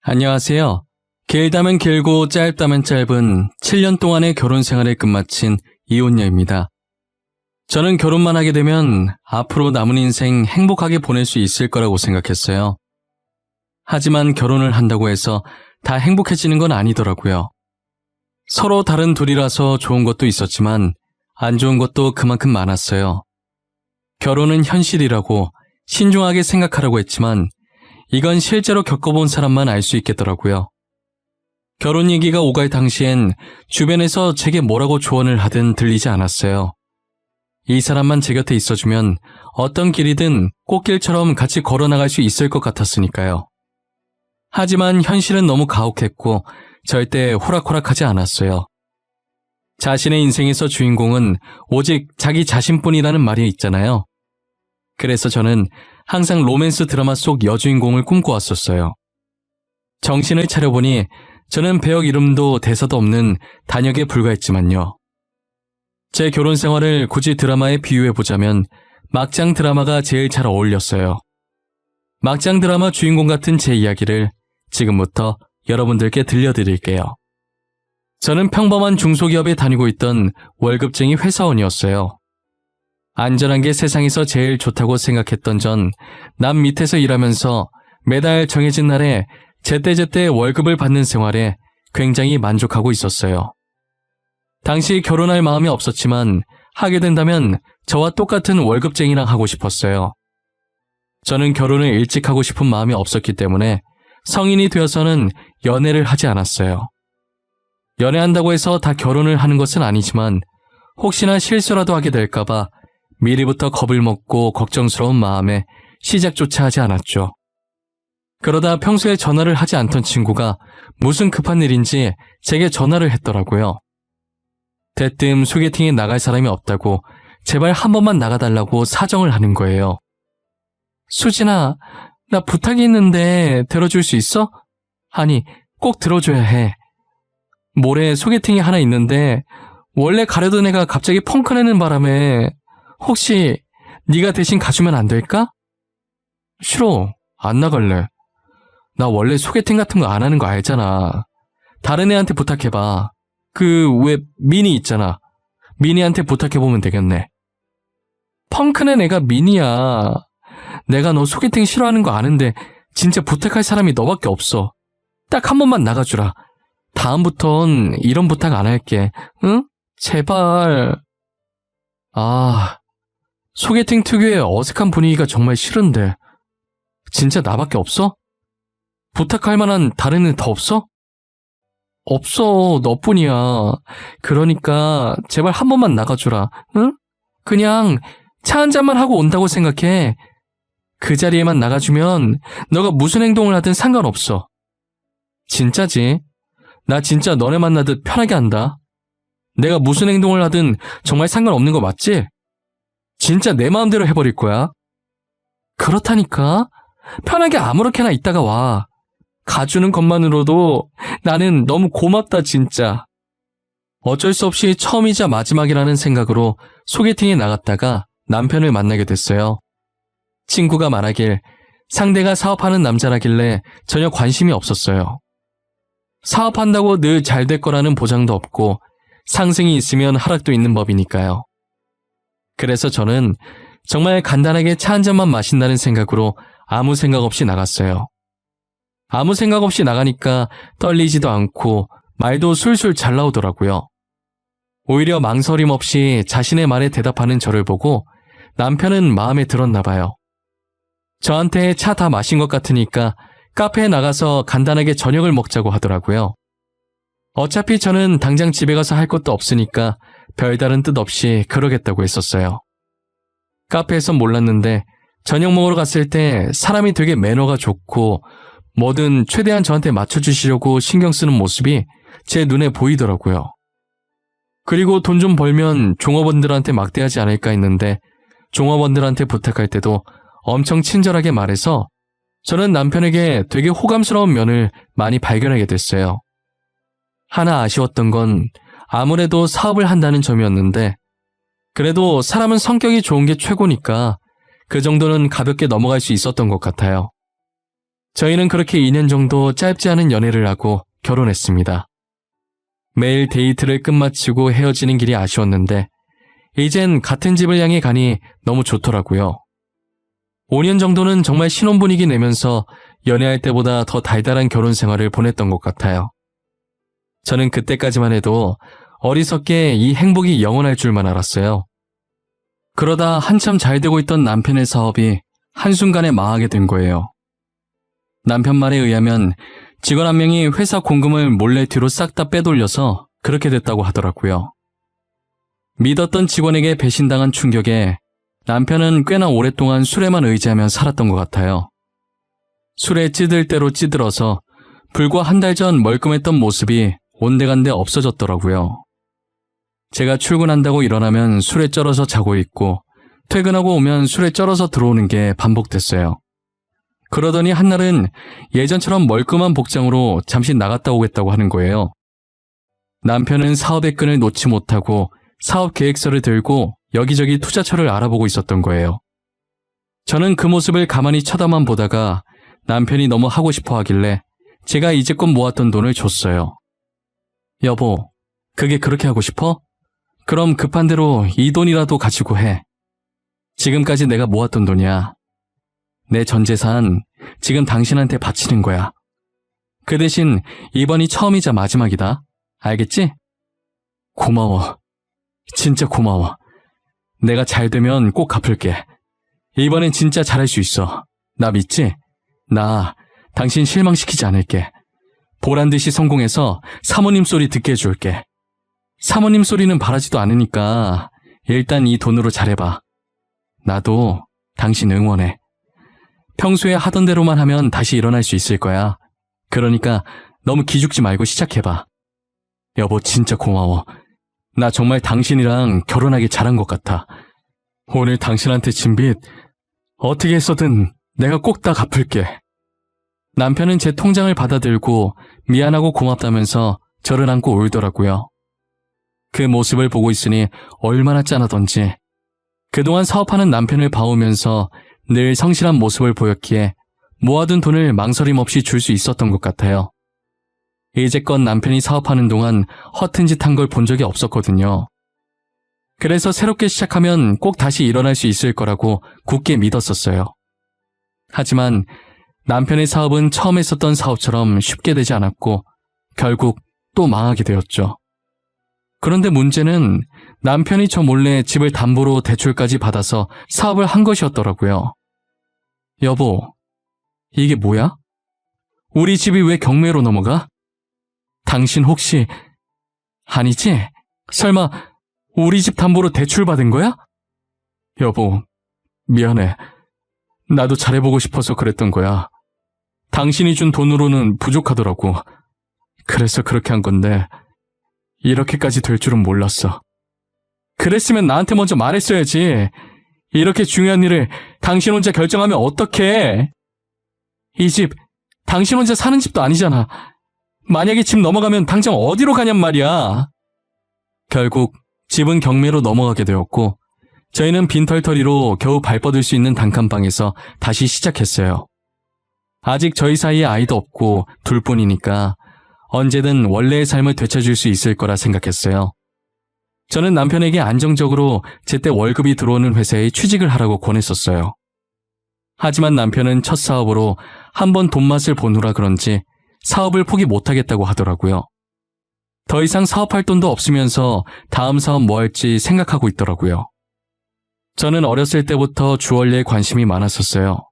안녕하세요. 길다면 길고 짧다면 짧은 7년 동안의 결혼 생활을 끝마친 이혼녀입니다. 저는 결혼만 하게 되면 앞으로 남은 인생 행복하게 보낼 수 있을 거라고 생각했어요. 하지만 결혼을 한다고 해서 다 행복해지는 건 아니더라고요. 서로 다른 둘이라서 좋은 것도 있었지만 안 좋은 것도 그만큼 많았어요. 결혼은 현실이라고 신중하게 생각하라고 했지만 이건 실제로 겪어본 사람만 알 수 있겠더라고요. 결혼 얘기가 오갈 당시엔 주변에서 제게 뭐라고 조언을 하든 들리지 않았어요. 이 사람만 제 곁에 있어주면 어떤 길이든 꽃길처럼 같이 걸어나갈 수 있을 것 같았으니까요. 하지만 현실은 너무 가혹했고 절대 호락호락하지 않았어요. 자신의 인생에서 주인공은 오직 자기 자신뿐이라는 말이 있잖아요. 그래서 저는 항상 로맨스 드라마 속 여주인공을 꿈꿔왔었어요. 정신을 차려보니 저는 배역 이름도 대사도 없는 단역에 불과했지만요. 제 결혼 생활을 굳이 드라마에 비유해보자면 막장 드라마가 제일 잘 어울렸어요. 막장 드라마 주인공 같은 제 이야기를 지금부터 여러분들께 들려드릴게요. 저는 평범한 중소기업에 다니고 있던 월급쟁이 회사원이었어요. 안전한 게 세상에서 제일 좋다고 생각했던 전 남 밑에서 일하면서 매달 정해진 날에 제때제때 월급을 받는 생활에 굉장히 만족하고 있었어요. 당시 결혼할 마음이 없었지만 하게 된다면 저와 똑같은 월급쟁이랑 하고 싶었어요. 저는 결혼을 일찍 하고 싶은 마음이 없었기 때문에 성인이 되어서는 연애를 하지 않았어요. 연애한다고 해서 다 결혼을 하는 것은 아니지만 혹시나 실수라도 하게 될까봐 미리부터 겁을 먹고 걱정스러운 마음에 시작조차 하지 않았죠. 그러다 평소에 전화를 하지 않던 친구가 무슨 급한 일인지 제게 전화를 했더라고요. 대뜸 소개팅에 나갈 사람이 없다고 제발 한 번만 나가달라고 사정을 하는 거예요. 수진아, 나 부탁이 있는데 들어줄 수 있어? 아니, 꼭 들어줘야 해. 모레 소개팅이 하나 있는데 원래 가려던 애가 갑자기 펑크 내는 바람에 혹시 네가 대신 가주면 안 될까? 싫어, 안 나갈래. 나 원래 소개팅 같은 거 안 하는 거 알잖아. 다른 애한테 부탁해봐. 왜 미니 있잖아. 미니한테 부탁해보면 되겠네. 펑크낸 애가 미니야. 내가 너 소개팅 싫어하는 거 아는데 진짜 부탁할 사람이 너밖에 없어. 딱 한 번만 나가주라. 다음부턴 이런 부탁 안 할게. 응? 제발. 소개팅 특유의 어색한 분위기가 정말 싫은데 진짜 나밖에 없어? 부탁할 만한 다른 애 더 없어? 없어, 너뿐이야. 그러니까 제발 한 번만 나가주라. 응? 그냥 차 한 잔만 하고 온다고 생각해. 그 자리에만 나가주면 너가 무슨 행동을 하든 상관없어. 진짜지? 나 진짜 너네 만나듯 편하게 한다. 내가 무슨 행동을 하든 정말 상관없는 거 맞지? 진짜 내 마음대로 해버릴 거야. 그렇다니까. 편하게 아무렇게나 있다가 와. 가주는 것만으로도 나는 너무 고맙다 진짜. 어쩔 수 없이 처음이자 마지막이라는 생각으로 소개팅에 나갔다가 남편을 만나게 됐어요. 친구가 말하길 상대가 사업하는 남자라길래 전혀 관심이 없었어요. 사업한다고 늘 잘 될 거라는 보장도 없고 상승이 있으면 하락도 있는 법이니까요. 그래서 저는 정말 간단하게 차 한 잔만 마신다는 생각으로 아무 생각 없이 나갔어요. 아무 생각 없이 나가니까 떨리지도 않고 말도 술술 잘 나오더라고요. 오히려 망설임 없이 자신의 말에 대답하는 저를 보고 남편은 마음에 들었나 봐요. 저한테 차 다 마신 것 같으니까 카페에 나가서 간단하게 저녁을 먹자고 하더라고요. 어차피 저는 당장 집에 가서 할 것도 없으니까 별다른 뜻 없이 그러겠다고 했었어요. 카페에선 몰랐는데 저녁 먹으러 갔을 때 사람이 되게 매너가 좋고 뭐든 최대한 저한테 맞춰주시려고 신경 쓰는 모습이 제 눈에 보이더라고요. 그리고 돈 좀 벌면 종업원들한테 막대하지 않을까 했는데 종업원들한테 부탁할 때도 엄청 친절하게 말해서 저는 남편에게 되게 호감스러운 면을 많이 발견하게 됐어요. 하나 아쉬웠던 건 아무래도 사업을 한다는 점이었는데 그래도 사람은 성격이 좋은 게 최고니까 그 정도는 가볍게 넘어갈 수 있었던 것 같아요. 저희는 그렇게 2년 정도 짧지 않은 연애를 하고 결혼했습니다. 매일 데이트를 끝마치고 헤어지는 길이 아쉬웠는데 이젠 같은 집을 향해 가니 너무 좋더라고요. 5년 정도는 정말 신혼분위기 내면서 연애할 때보다 더 달달한 결혼 생활을 보냈던 것 같아요. 저는 그때까지만 해도 어리석게 이 행복이 영원할 줄만 알았어요. 그러다 한참 잘 되고 있던 남편의 사업이 한순간에 망하게 된 거예요. 남편 말에 의하면 직원 한 명이 회사 공금을 몰래 뒤로 싹 다 빼돌려서 그렇게 됐다고 하더라고요. 믿었던 직원에게 배신당한 충격에 남편은 꽤나 오랫동안 술에만 의지하며 살았던 것 같아요. 술에 찌들 대로 찌들어서 불과 한 달 전 멀끔했던 모습이 온데간데 없어졌더라고요. 제가 출근한다고 일어나면 술에 쩔어서 자고 있고 퇴근하고 오면 술에 쩔어서 들어오는 게 반복됐어요. 그러더니 한날은 예전처럼 멀끔한 복장으로 잠시 나갔다 오겠다고 하는 거예요. 남편은 사업의 끈을 놓지 못하고 사업 계획서를 들고 여기저기 투자처를 알아보고 있었던 거예요. 저는 그 모습을 가만히 쳐다만 보다가 남편이 너무 하고 싶어 하길래 제가 이제껏 모았던 돈을 줬어요. 여보, 그게 그렇게 하고 싶어? 그럼 급한 대로 이 돈이라도 가지고 해. 지금까지 내가 모았던 돈이야. 내 전 재산 지금 당신한테 바치는 거야. 그 대신 이번이 처음이자 마지막이다. 알겠지? 고마워. 진짜 고마워. 내가 잘 되면 꼭 갚을게. 이번엔 진짜 잘할 수 있어. 나 믿지? 나 당신 실망시키지 않을게. 보란듯이 성공해서 사모님 소리 듣게 해줄게. 사모님 소리는 바라지도 않으니까 일단 이 돈으로 잘해봐. 나도 당신 응원해. 평소에 하던 대로만 하면 다시 일어날 수 있을 거야. 그러니까 너무 기죽지 말고 시작해봐. 여보, 진짜 고마워. 나 정말 당신이랑 결혼하기 잘한 것 같아. 오늘 당신한테 진 빚 어떻게 해서든 내가 꼭 다 갚을게. 남편은 제 통장을 받아들고 미안하고 고맙다면서 저를 안고 울더라고요. 그 모습을 보고 있으니 얼마나 짠하던지. 그동안 사업하는 남편을 봐오면서 늘 성실한 모습을 보였기에 모아둔 돈을 망설임 없이 줄 수 있었던 것 같아요. 이제껏 남편이 사업하는 동안 허튼 짓 한 걸 본 적이 없었거든요. 그래서 새롭게 시작하면 꼭 다시 일어날 수 있을 거라고 굳게 믿었었어요. 하지만 남편의 사업은 처음 했었던 사업처럼 쉽게 되지 않았고 결국 또 망하게 되었죠. 그런데 문제는 남편이 저 몰래 집을 담보로 대출까지 받아서 사업을 한 것이었더라고요. 여보, 이게 뭐야? 우리 집이 왜 경매로 넘어가? 당신 혹시... 아니지? 설마 우리 집 담보로 대출 받은 거야? 여보, 미안해. 나도 잘해보고 싶어서 그랬던 거야. 당신이 준 돈으로는 부족하더라고. 그래서 그렇게 한 건데 이렇게까지 될 줄은 몰랐어. 그랬으면 나한테 먼저 말했어야지. 이렇게 중요한 일을 당신 혼자 결정하면 어떡해? 이 집 당신 혼자 사는 집도 아니잖아. 만약에 집 넘어가면 당장 어디로 가냔 말이야. 결국 집은 경매로 넘어가게 되었고 저희는 빈털터리로 겨우 발 뻗을 수 있는 단칸방에서 다시 시작했어요. 아직 저희 사이에 아이도 없고 둘뿐이니까 언제든 원래의 삶을 되찾을 수 있을 거라 생각했어요. 저는 남편에게 안정적으로 제때 월급이 들어오는 회사에 취직을 하라고 권했었어요. 하지만 남편은 첫 사업으로 한번 돈맛을 보느라 그런지 사업을 포기 못하겠다고 하더라고요. 더 이상 사업할 돈도 없으면서 다음 사업 뭐 할지 생각하고 있더라고요. 저는 어렸을 때부터 주얼리에 관심이 많았었어요.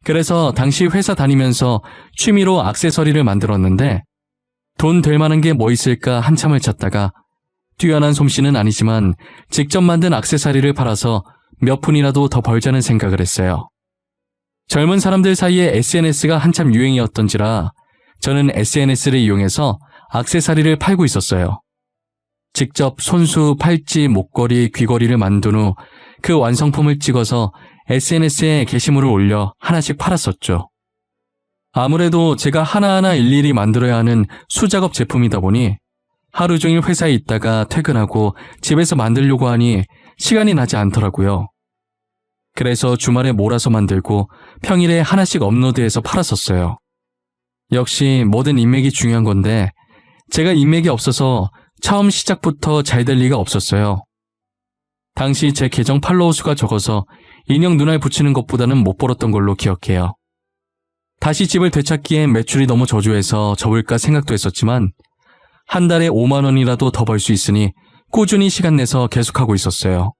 그래서 당시 회사 다니면서 취미로 액세서리를 만들었는데 돈 될 만한 게 뭐 있을까 한참을 찾다가 뛰어난 솜씨는 아니지만 직접 만든 액세서리를 팔아서 몇 푼이라도 더 벌자는 생각을 했어요. 젊은 사람들 사이에 SNS가 한참 유행이었던지라 저는 SNS를 이용해서 액세서리를 팔고 있었어요. 직접 손수, 팔찌, 목걸이, 귀걸이를 만든 후 그 완성품을 찍어서 SNS에 게시물을 올려 하나씩 팔았었죠. 아무래도 제가 하나하나 일일이 만들어야 하는 수작업 제품이다 보니 하루 종일 회사에 있다가 퇴근하고 집에서 만들려고 하니 시간이 나지 않더라고요. 그래서 주말에 몰아서 만들고 평일에 하나씩 업로드해서 팔았었어요. 역시 뭐든 인맥이 중요한 건데 제가 인맥이 없어서 처음 시작부터 잘 될 리가 없었어요. 당시 제 계정 팔로워 수가 적어서 인형 눈알 붙이는 것보다는 못 벌었던 걸로 기억해요. 다시 집을 되찾기엔 매출이 너무 저조해서 접을까 생각도 했었지만 한 달에 5만 원이라도 더 벌 수 있으니 꾸준히 시간 내서 계속하고 있었어요.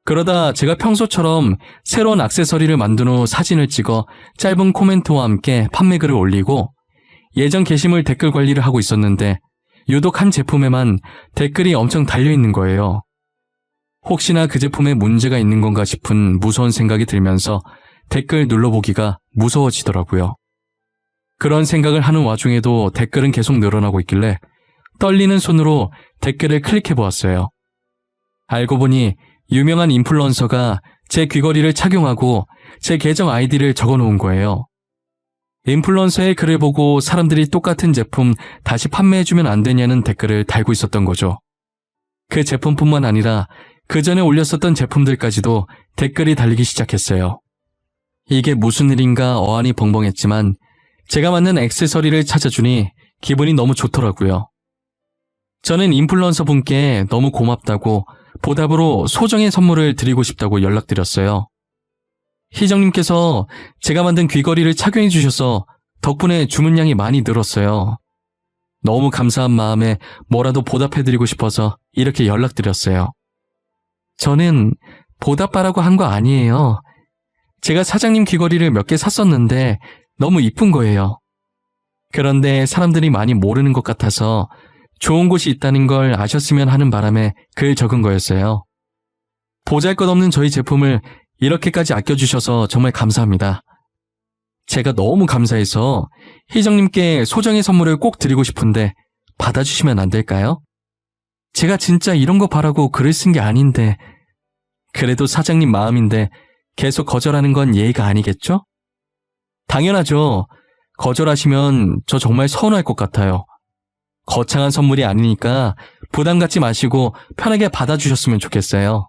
그러다 제가 평소처럼 새로운 액세서리를 만든 후 사진을 찍어 짧은 코멘트와 함께 판매글을 올리고 예전 게시물 댓글 관리를 하고 있었는데 유독 한 제품에만 댓글이 엄청 달려있는 거예요. 혹시나 그 제품에 문제가 있는 건가 싶은 무서운 생각이 들면서 댓글 눌러보기가 무서워지더라고요. 그런 생각을 하는 와중에도 댓글은 계속 늘어나고 있길래 떨리는 손으로 댓글을 클릭해보았어요. 알고 보니 유명한 인플루언서가 제 귀걸이를 착용하고 제 계정 아이디를 적어놓은 거예요. 인플루언서의 글을 보고 사람들이 똑같은 제품 다시 판매해주면 안 되냐는 댓글을 달고 있었던 거죠. 그 제품뿐만 아니라 그 전에 올렸었던 제품들까지도 댓글이 달리기 시작했어요. 이게 무슨 일인가 어안이 벙벙했지만 제가 맞는 액세서리를 찾아주니 기분이 너무 좋더라고요. 저는 인플루언서 분께 너무 고맙다고 보답으로 소정의 선물을 드리고 싶다고 연락드렸어요. 희정님께서 제가 만든 귀걸이를 착용해 주셔서 덕분에 주문량이 많이 늘었어요. 너무 감사한 마음에 뭐라도 보답해드리고 싶어서 이렇게 연락드렸어요. 저는 보답하라고 한 거 아니에요. 제가 사장님 귀걸이를 몇 개 샀었는데 너무 이쁜 거예요. 그런데 사람들이 많이 모르는 것 같아서 좋은 곳이 있다는 걸 아셨으면 하는 바람에 글 적은 거였어요. 보잘것없는 저희 제품을 이렇게까지 아껴주셔서 정말 감사합니다. 제가 너무 감사해서 희정님께 소정의 선물을 꼭 드리고 싶은데 받아주시면 안 될까요? 제가 진짜 이런 거 바라고 글을 쓴 게 아닌데 그래도 사장님 마음인데 계속 거절하는 건 예의가 아니겠죠? 당연하죠. 거절하시면 저 정말 서운할 것 같아요. 거창한 선물이 아니니까 부담 갖지 마시고 편하게 받아주셨으면 좋겠어요.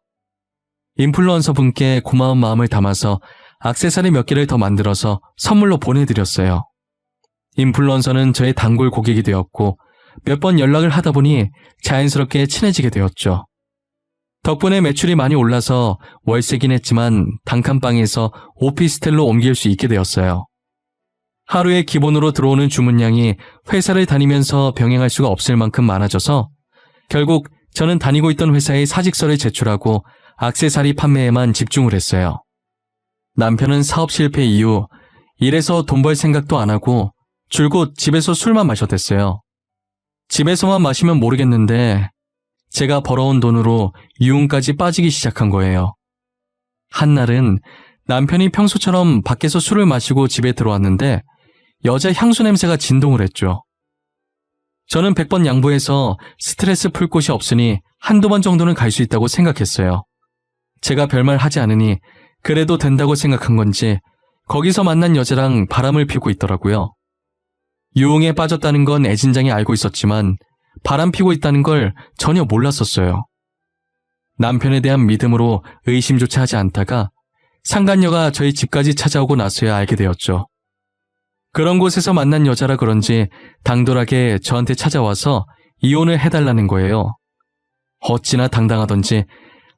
인플루언서 분께 고마운 마음을 담아서 액세서리 몇 개를 더 만들어서 선물로 보내드렸어요. 인플루언서는 저의 단골 고객이 되었고 몇 번 연락을 하다 보니 자연스럽게 친해지게 되었죠. 덕분에 매출이 많이 올라서 월세긴 했지만 단칸방에서 오피스텔로 옮길 수 있게 되었어요. 하루에 기본으로 들어오는 주문량이 회사를 다니면서 병행할 수가 없을 만큼 많아져서 결국 저는 다니고 있던 회사에 사직서를 제출하고 액세서리 판매에만 집중을 했어요. 남편은 사업 실패 이후 일해서 돈 벌 생각도 안 하고 줄곧 집에서 술만 마셔댔어요. 집에서만 마시면 모르겠는데 제가 벌어온 돈으로 유흥까지 빠지기 시작한 거예요. 한날은 남편이 평소처럼 밖에서 술을 마시고 집에 들어왔는데 여자 향수 냄새가 진동을 했죠. 저는 100번 양보해서 스트레스 풀 곳이 없으니 한두 번 정도는 갈 수 있다고 생각했어요. 제가 별말 하지 않으니 그래도 된다고 생각한 건지 거기서 만난 여자랑 바람을 피우고 있더라고요. 유흥에 빠졌다는 건 애진장이 알고 있었지만 바람 피고 있다는 걸 전혀 몰랐었어요. 남편에 대한 믿음으로 의심조차 하지 않다가 상간녀가 저희 집까지 찾아오고 나서야 알게 되었죠. 그런 곳에서 만난 여자라 그런지 당돌하게 저한테 찾아와서 이혼을 해달라는 거예요. 어찌나 당당하던지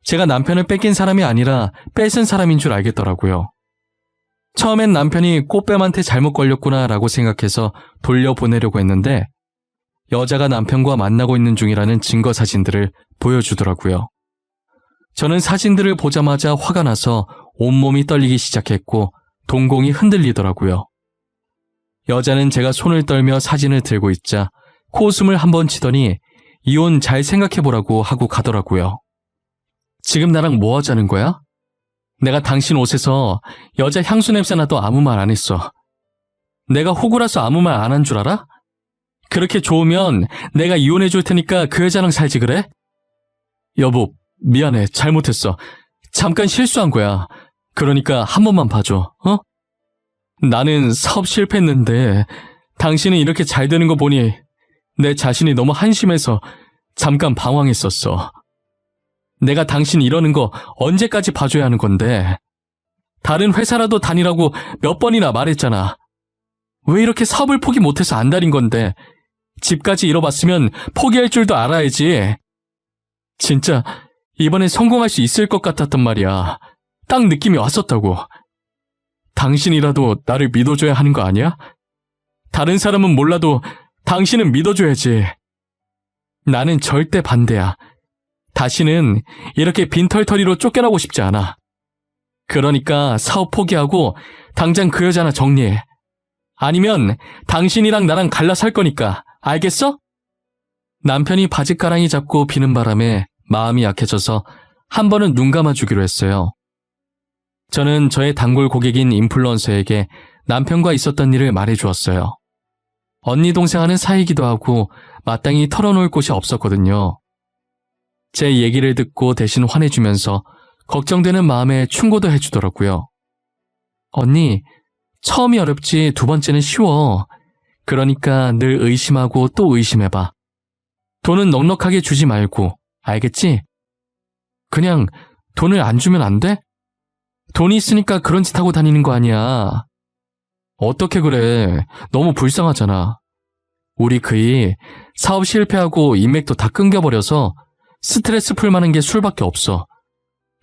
제가 남편을 뺏긴 사람이 아니라 뺏은 사람인 줄 알겠더라고요. 처음엔 남편이 꽃뱀한테 잘못 걸렸구나라고 생각해서 돌려보내려고 했는데 여자가 남편과 만나고 있는 중이라는 증거 사진들을 보여주더라고요. 저는 사진들을 보자마자 화가 나서 온몸이 떨리기 시작했고 동공이 흔들리더라고요. 여자는 제가 손을 떨며 사진을 들고 있자 코웃음을 한번 치더니 이혼 잘 생각해보라고 하고 가더라고요. 지금 나랑 뭐 하자는 거야? 내가 당신 옷에서 여자 향수 냄새 나도 아무 말 안 했어. 내가 호구라서 아무 말 안 한 줄 알아? 그렇게 좋으면 내가 이혼해 줄 테니까 그 여자랑 살지 그래? 여보, 미안해. 잘못했어. 잠깐 실수한 거야. 그러니까 한 번만 봐줘, 어? 나는 사업 실패했는데 당신은 이렇게 잘 되는 거 보니 내 자신이 너무 한심해서 잠깐 방황했었어. 내가 당신 이러는 거 언제까지 봐줘야 하는 건데? 다른 회사라도 다니라고 몇 번이나 말했잖아. 왜 이렇게 사업을 포기 못해서 안 다닌 건데. 집까지 잃어봤으면 포기할 줄도 알아야지. 진짜 이번엔 성공할 수 있을 것 같았단 말이야. 딱 느낌이 왔었다고. 당신이라도 나를 믿어줘야 하는 거 아니야? 다른 사람은 몰라도 당신은 믿어줘야지. 나는 절대 반대야. 다시는 이렇게 빈털터리로 쫓겨나고 싶지 않아. 그러니까 사업 포기하고 당장 그 여자나 정리해. 아니면 당신이랑 나랑 갈라 살 거니까. 알겠어? 남편이 바짓가랑이 잡고 비는 바람에 마음이 약해져서 한 번은 눈 감아주기로 했어요. 저는 저의 단골 고객인 인플루언서에게 남편과 있었던 일을 말해주었어요. 언니 동생 하는 사이이기도 하고 마땅히 털어놓을 곳이 없었거든요. 제 얘기를 듣고 대신 화내주면서 걱정되는 마음에 충고도 해주더라고요. 언니, 처음이 어렵지 두 번째는 쉬워. 그러니까 늘 의심하고 또 의심해봐. 돈은 넉넉하게 주지 말고, 알겠지? 그냥 돈을 안 주면 안 돼? 돈이 있으니까 그런 짓 하고 다니는 거 아니야. 어떻게 그래? 너무 불쌍하잖아. 우리 그이 사업 실패하고 인맥도 다 끊겨버려서 스트레스 풀 만한 게 술밖에 없어.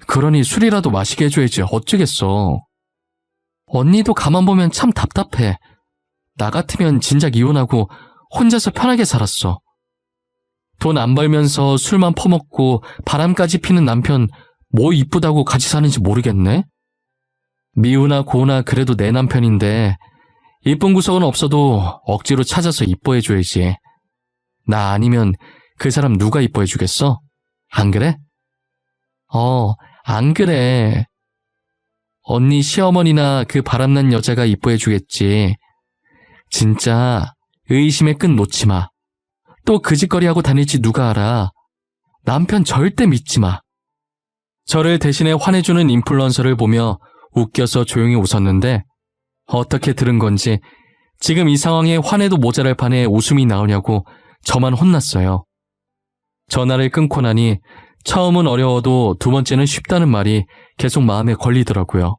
그러니 술이라도 마시게 해줘야지 어쩌겠어. 언니도 가만 보면 참 답답해. 나 같으면 진작 이혼하고 혼자서 편하게 살았어. 돈 안 벌면서 술만 퍼먹고 바람까지 피는 남편 뭐 이쁘다고 같이 사는지 모르겠네? 미우나 고우나 그래도 내 남편인데 이쁜 구석은 없어도 억지로 찾아서 이뻐해줘야지. 나 아니면 그 사람 누가 이뻐해주겠어? 안 그래? 안 그래. 언니 시어머니나 그 바람난 여자가 이뻐해주겠지. 진짜 의심의 끈 놓지 마. 또 그 짓거리하고 다닐지 누가 알아. 남편 절대 믿지 마. 저를 대신에 화내주는 인플루언서를 보며 웃겨서 조용히 웃었는데 어떻게 들은 건지 지금 이 상황에 화내도 모자랄 판에 웃음이 나오냐고 저만 혼났어요. 전화를 끊고 나니 처음은 어려워도 두 번째는 쉽다는 말이 계속 마음에 걸리더라고요.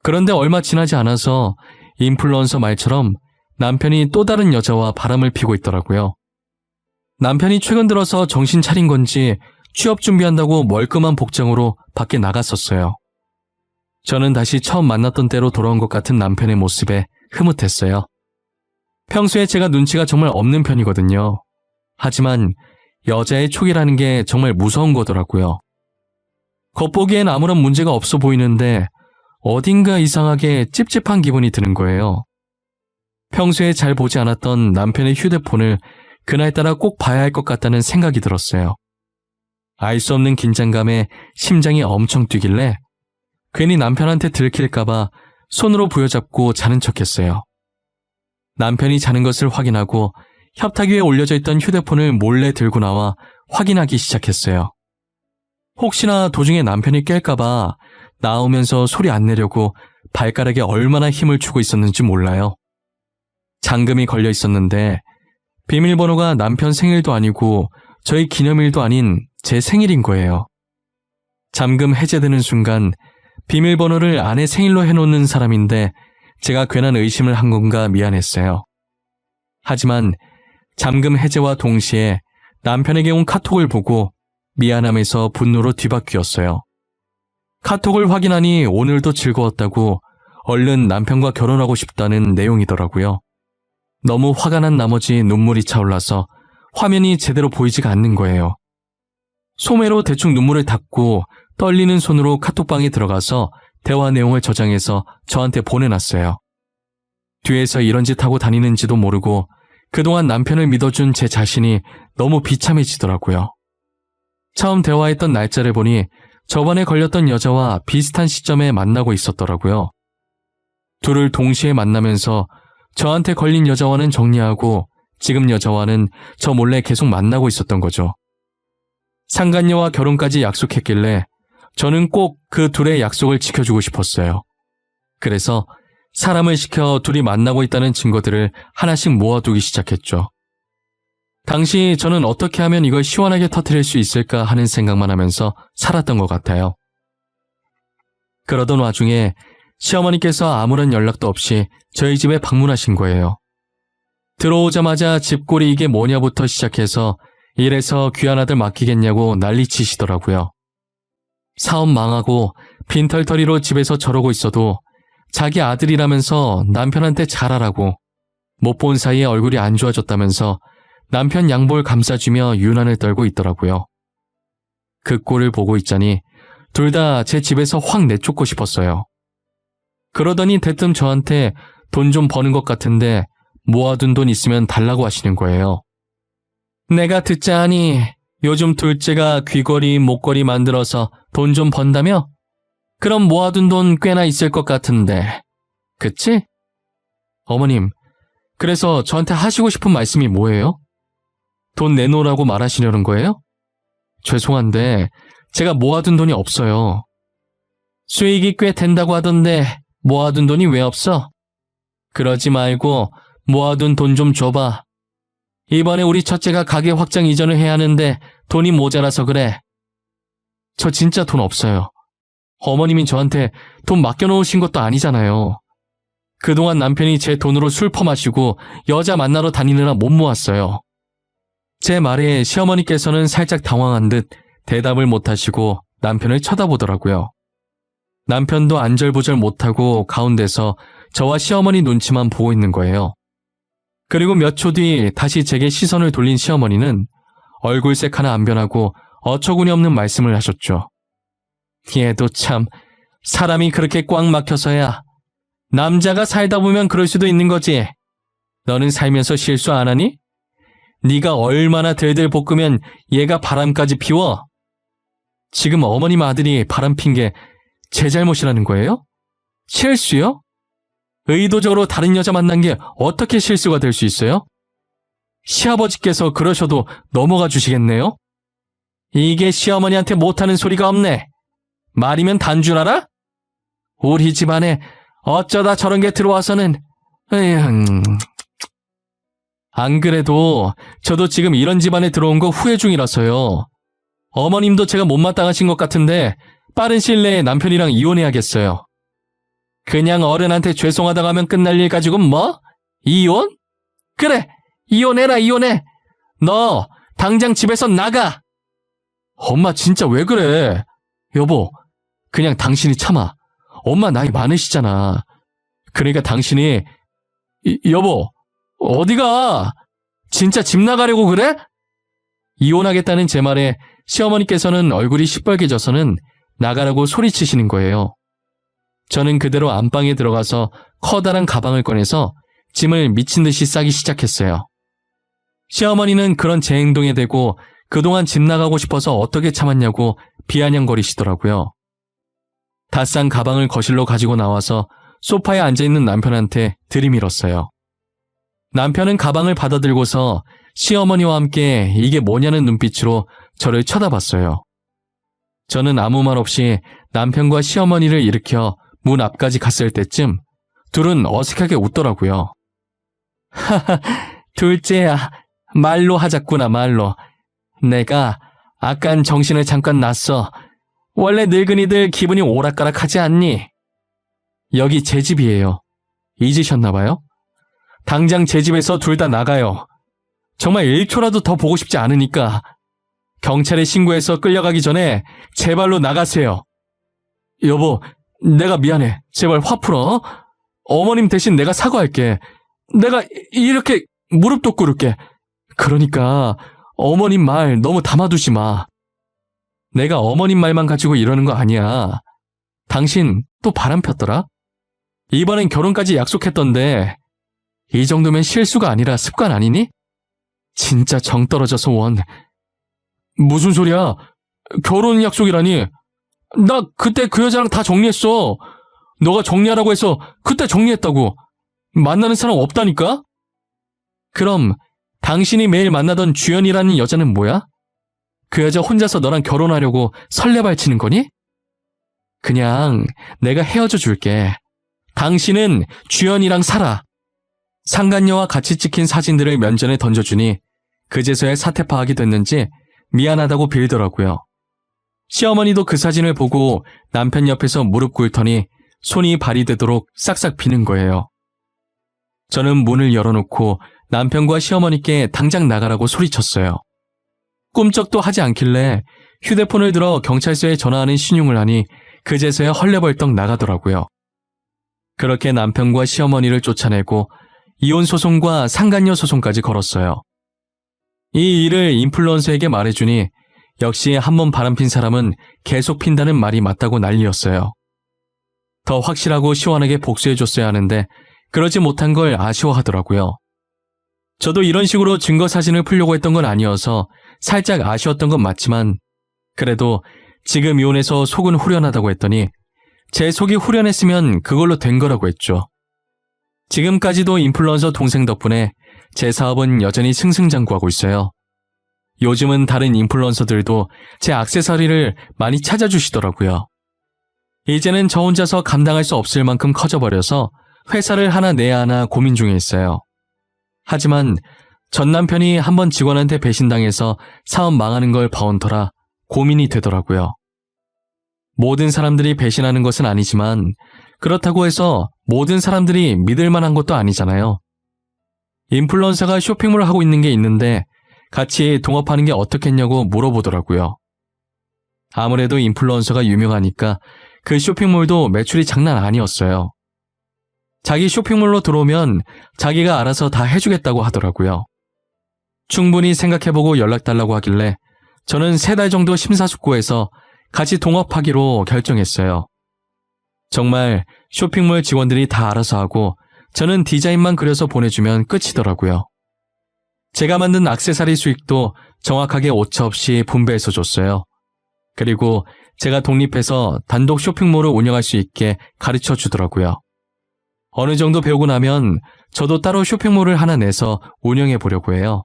그런데 얼마 지나지 않아서 인플루언서 말처럼 남편이 또 다른 여자와 바람을 피고 있더라고요. 남편이 최근 들어서 정신 차린 건지 취업 준비한다고 멀끔한 복장으로 밖에 나갔었어요. 저는 다시 처음 만났던 때로 돌아온 것 같은 남편의 모습에 흐뭇했어요. 평소에 제가 눈치가 정말 없는 편이거든요. 하지만 여자의 촉이라는 게 정말 무서운 거더라고요. 겉보기엔 아무런 문제가 없어 보이는데 어딘가 이상하게 찝찝한 기분이 드는 거예요. 평소에 잘 보지 않았던 남편의 휴대폰을 그날따라 꼭 봐야 할 것 같다는 생각이 들었어요. 알 수 없는 긴장감에 심장이 엄청 뛰길래 괜히 남편한테 들킬까봐 손으로 부여잡고 자는 척했어요. 남편이 자는 것을 확인하고 협탁 위에 올려져 있던 휴대폰을 몰래 들고 나와 확인하기 시작했어요. 혹시나 도중에 남편이 깰까봐 나오면서 소리 안 내려고 발가락에 얼마나 힘을 주고 있었는지 몰라요. 잠금이 걸려 있었는데 비밀번호가 남편 생일도 아니고 저희 기념일도 아닌 제 생일인 거예요. 잠금 해제되는 순간 비밀번호를 아내 생일로 해놓는 사람인데 제가 괜한 의심을 한 건가 미안했어요. 하지만 잠금 해제와 동시에 남편에게 온 카톡을 보고 미안함에서 분노로 뒤바뀌었어요. 카톡을 확인하니 오늘도 즐거웠다고 얼른 남편과 결혼하고 싶다는 내용이더라고요. 너무 화가 난 나머지 눈물이 차올라서 화면이 제대로 보이지가 않는 거예요. 소매로 대충 눈물을 닦고 떨리는 손으로 카톡방에 들어가서 대화 내용을 저장해서 저한테 보내놨어요. 뒤에서 이런 짓 하고 다니는지도 모르고 그동안 남편을 믿어준 제 자신이 너무 비참해지더라고요. 처음 대화했던 날짜를 보니 저번에 걸렸던 여자와 비슷한 시점에 만나고 있었더라고요. 둘을 동시에 만나면서 저한테 걸린 여자와는 정리하고 지금 여자와는 저 몰래 계속 만나고 있었던 거죠. 상간녀와 결혼까지 약속했길래 저는 꼭 그 둘의 약속을 지켜주고 싶었어요. 그래서 사람을 시켜 둘이 만나고 있다는 증거들을 하나씩 모아두기 시작했죠. 당시 저는 어떻게 하면 이걸 시원하게 터뜨릴 수 있을까 하는 생각만 하면서 살았던 것 같아요. 그러던 와중에 시어머니께서 아무런 연락도 없이 저희 집에 방문하신 거예요. 들어오자마자 집골이 이게 뭐냐부터 시작해서 이래서 귀한 아들 맡기겠냐고 난리치시더라고요. 사업 망하고 빈털터리로 집에서 저러고 있어도 자기 아들이라면서 남편한테 잘하라고, 못 본 사이에 얼굴이 안 좋아졌다면서 남편 양볼 감싸주며 유난을 떨고 있더라고요. 그 꼴을 보고 있자니 둘 다 제 집에서 확 내쫓고 싶었어요. 그러더니 대뜸 저한테 돈 좀 버는 것 같은데 모아둔 돈 있으면 달라고 하시는 거예요. 내가 듣자 하니 요즘 둘째가 귀걸이, 목걸이 만들어서 돈 좀 번다며? 그럼 모아둔 돈 꽤나 있을 것 같은데. 그치? 어머님, 그래서 저한테 하시고 싶은 말씀이 뭐예요? 돈 내놓으라고 말하시려는 거예요? 죄송한데 제가 모아둔 돈이 없어요. 수익이 꽤 된다고 하던데 모아둔 돈이 왜 없어? 그러지 말고 모아둔 돈 좀 줘봐. 이번에 우리 첫째가 가게 확장 이전을 해야 하는데 돈이 모자라서 그래. 저 진짜 돈 없어요. 어머님이 저한테 돈 맡겨놓으신 것도 아니잖아요. 그동안 남편이 제 돈으로 술 퍼마시고 여자 만나러 다니느라 못 모았어요. 제 말에 시어머니께서는 살짝 당황한 듯 대답을 못하시고 남편을 쳐다보더라고요. 남편도 안절부절 못하고 가운데서 저와 시어머니 눈치만 보고 있는 거예요. 그리고 몇 초 뒤 다시 제게 시선을 돌린 시어머니는 얼굴색 하나 안 변하고 어처구니 없는 말씀을 하셨죠. 얘도 참, 사람이 그렇게 꽉 막혀서야. 남자가 살다 보면 그럴 수도 있는 거지. 너는 살면서 실수 안 하니? 네가 얼마나 들들 볶으면 얘가 바람까지 피워? 지금 어머님 아들이 바람 핀 게 제 잘못이라는 거예요? 실수요? 의도적으로 다른 여자 만난 게 어떻게 실수가 될 수 있어요? 시아버지께서 그러셔도 넘어가 주시겠네요? 이게 시어머니한테 못하는 소리가 없네. 말이면 단 줄 알아? 우리 집안에 어쩌다 저런 게 들어와서는. 안 그래도 저도 지금 이런 집안에 들어온 거 후회 중이라서요. 어머님도 제가 못마땅하신 것 같은데 빠른 시일 내에 남편이랑 이혼해야겠어요. 그냥 어른한테 죄송하다고 하면 끝날 일 가지고 뭐? 이혼? 그래, 이혼해라, 이혼해. 너 당장 집에서 나가. 엄마 진짜 왜 그래? 여보, 그냥 당신이 참아. 엄마 나이 많으시잖아. 그러니까 당신이. 여보, 어디가? 진짜 집 나가려고 그래? 이혼하겠다는 제 말에 시어머니께서는 얼굴이 시뻘개져서는 나가라고 소리치시는 거예요. 저는 그대로 안방에 들어가서 커다란 가방을 꺼내서 짐을 미친 듯이 싸기 시작했어요. 시어머니는 그런 제 행동에 대고 그동안 집 나가고 싶어서 어떻게 참았냐고 비아냥거리시더라고요. 다 싼 가방을 거실로 가지고 나와서 소파에 앉아있는 남편한테 들이밀었어요. 남편은 가방을 받아들고서 시어머니와 함께 이게 뭐냐는 눈빛으로 저를 쳐다봤어요. 저는 아무 말 없이 남편과 시어머니를 일으켜 문 앞까지 갔을 때쯤 둘은 어색하게 웃더라고요. 하하, 둘째야, 말로 하자꾸나 말로. 내가 아깐 정신을 잠깐 놨어. 원래 늙은이들 기분이 오락가락하지 않니? 여기 제 집이에요. 잊으셨나봐요? 당장 제 집에서 둘 다 나가요. 정말 1초라도 더 보고 싶지 않으니까. 경찰에 신고해서 끌려가기 전에 제발로 나가세요. 여보, 내가 미안해. 제발 화 풀어. 어머님 대신 내가 사과할게. 내가 이렇게 무릎도 꿇을게. 그러니까 어머님 말 너무 담아두지 마. 내가 어머님 말만 가지고 이러는 거 아니야. 당신 또 바람 폈더라? 이번엔 결혼까지 약속했던데 이 정도면 실수가 아니라 습관 아니니? 진짜 정 떨어져서 원. 무슨 소리야? 결혼 약속이라니. 나 그때 그 여자랑 다 정리했어. 너가 정리하라고 해서 그때 정리했다고. 만나는 사람 없다니까? 그럼 당신이 매일 만나던 주연이라는 여자는 뭐야? 그 여자 혼자서 너랑 결혼하려고 설레발치는 거니? 그냥 내가 헤어져 줄게. 당신은 주연이랑 살아. 상간녀와 같이 찍힌 사진들을 면전에 던져주니 그제서야 사태 파악이 됐는지 미안하다고 빌더라고요. 시어머니도 그 사진을 보고 남편 옆에서 무릎 꿇더니 손이 발이 되도록 싹싹 비는 거예요. 저는 문을 열어놓고 남편과 시어머니께 당장 나가라고 소리쳤어요. 꿈쩍도 하지 않길래 휴대폰을 들어 경찰서에 전화하는 신용을 하니 그제서야 헐레벌떡 나가더라고요. 그렇게 남편과 시어머니를 쫓아내고 이혼 소송과 상간녀 소송까지 걸었어요. 이 일을 인플루언서에게 말해주니 역시 한번 바람핀 사람은 계속 핀다는 말이 맞다고 난리였어요. 더 확실하고 시원하게 복수해줬어야 하는데 그러지 못한 걸 아쉬워하더라고요. 저도 이런 식으로 증거 사진을 풀려고 했던 건 아니어서 살짝 아쉬웠던 건 맞지만 그래도 지금 이혼해서 속은 후련하다고 했더니 제 속이 후련했으면 그걸로 된 거라고 했죠. 지금까지도 인플루언서 동생 덕분에 제 사업은 여전히 승승장구하고 있어요. 요즘은 다른 인플루언서들도 제 액세서리를 많이 찾아주시더라고요. 이제는 저 혼자서 감당할 수 없을 만큼 커져버려서 회사를 하나 내야 하나 고민 중에 있어요. 하지만 전 남편이 한번 직원한테 배신당해서 사업 망하는 걸 봐온 터라 고민이 되더라고요. 모든 사람들이 배신하는 것은 아니지만 그렇다고 해서 모든 사람들이 믿을 만한 것도 아니잖아요. 인플루언서가 쇼핑몰을 하고 있는 게 있는데 같이 동업하는 게 어떻겠냐고 물어보더라고요. 아무래도 인플루언서가 유명하니까 그 쇼핑몰도 매출이 장난 아니었어요. 자기 쇼핑몰로 들어오면 자기가 알아서 다 해주겠다고 하더라고요. 충분히 생각해보고 연락달라고 하길래 저는 3달 정도 심사숙고해서 같이 동업하기로 결정했어요. 정말 쇼핑몰 직원들이 다 알아서 하고 저는 디자인만 그려서 보내주면 끝이더라고요. 제가 만든 액세서리 수익도 정확하게 오차없이 분배해서 줬어요. 그리고 제가 독립해서 단독 쇼핑몰을 운영할 수 있게 가르쳐 주더라고요. 어느 정도 배우고 나면 저도 따로 쇼핑몰을 하나 내서 운영해 보려고 해요.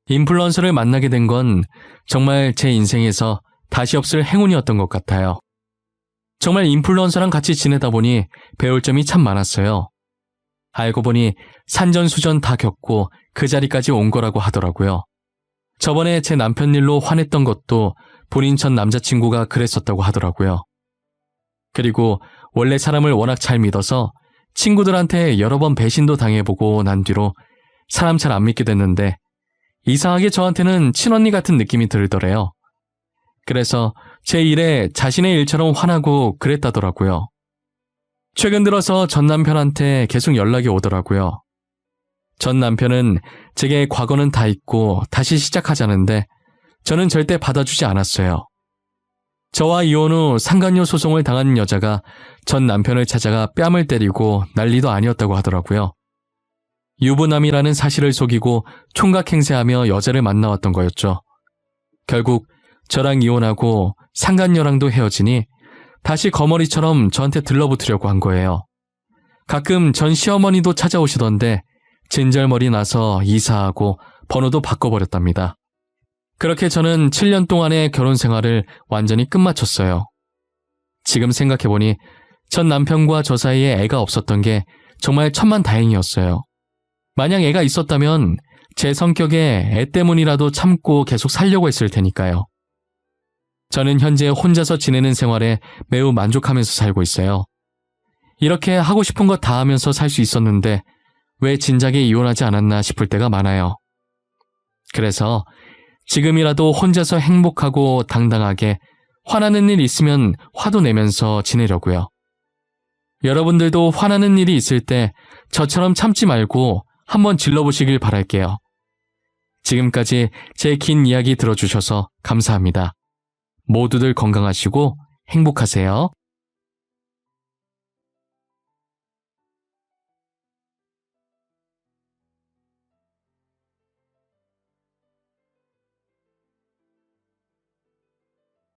인플루언서를 만나게 된 건 정말 제 인생에서 다시 없을 행운이었던 것 같아요. 정말 인플루언서랑 같이 지내다 보니 배울 점이 참 많았어요. 알고 보니 산전수전 다 겪고 그 자리까지 온 거라고 하더라고요. 저번에 제 남편 일로 화냈던 것도 본인 전 남자친구가 그랬었다고 하더라고요. 그리고 원래 사람을 워낙 잘 믿어서 친구들한테 여러 번 배신도 당해보고 난 뒤로 사람 잘 안 믿게 됐는데 이상하게 저한테는 친언니 같은 느낌이 들더래요. 그래서 제 일에 자신의 일처럼 화나고 그랬다더라고요. 최근 들어서 전 남편한테 계속 연락이 오더라고요. 전 남편은 제게 과거는 다 잊고 다시 시작하자는데 저는 절대 받아주지 않았어요. 저와 이혼 후 상간녀 소송을 당한 여자가 전 남편을 찾아가 뺨을 때리고 난리도 아니었다고 하더라고요. 유부남이라는 사실을 속이고 총각행세하며 여자를 만나왔던 거였죠. 결국 저랑 이혼하고 상간녀랑도 헤어지니 다시 거머리처럼 저한테 들러붙으려고 한 거예요. 가끔 전 시어머니도 찾아오시던데 진절머리 나서 이사하고 번호도 바꿔버렸답니다. 그렇게 저는 7년 동안의 결혼 생활을 완전히 끝마쳤어요. 지금 생각해보니 전 남편과 저 사이에 애가 없었던 게 정말 천만다행이었어요. 만약 애가 있었다면 제 성격에 애 때문이라도 참고 계속 살려고 했을 테니까요. 저는 현재 혼자서 지내는 생활에 매우 만족하면서 살고 있어요. 이렇게 하고 싶은 거 다 하면서 살 수 있었는데 왜 진작에 이혼하지 않았나 싶을 때가 많아요. 그래서 지금이라도 혼자서 행복하고 당당하게 화나는 일 있으면 화도 내면서 지내려고요. 여러분들도 화나는 일이 있을 때 저처럼 참지 말고 한번 질러보시길 바랄게요. 지금까지 제 긴 이야기 들어주셔서 감사합니다. 모두들 건강하시고 행복하세요.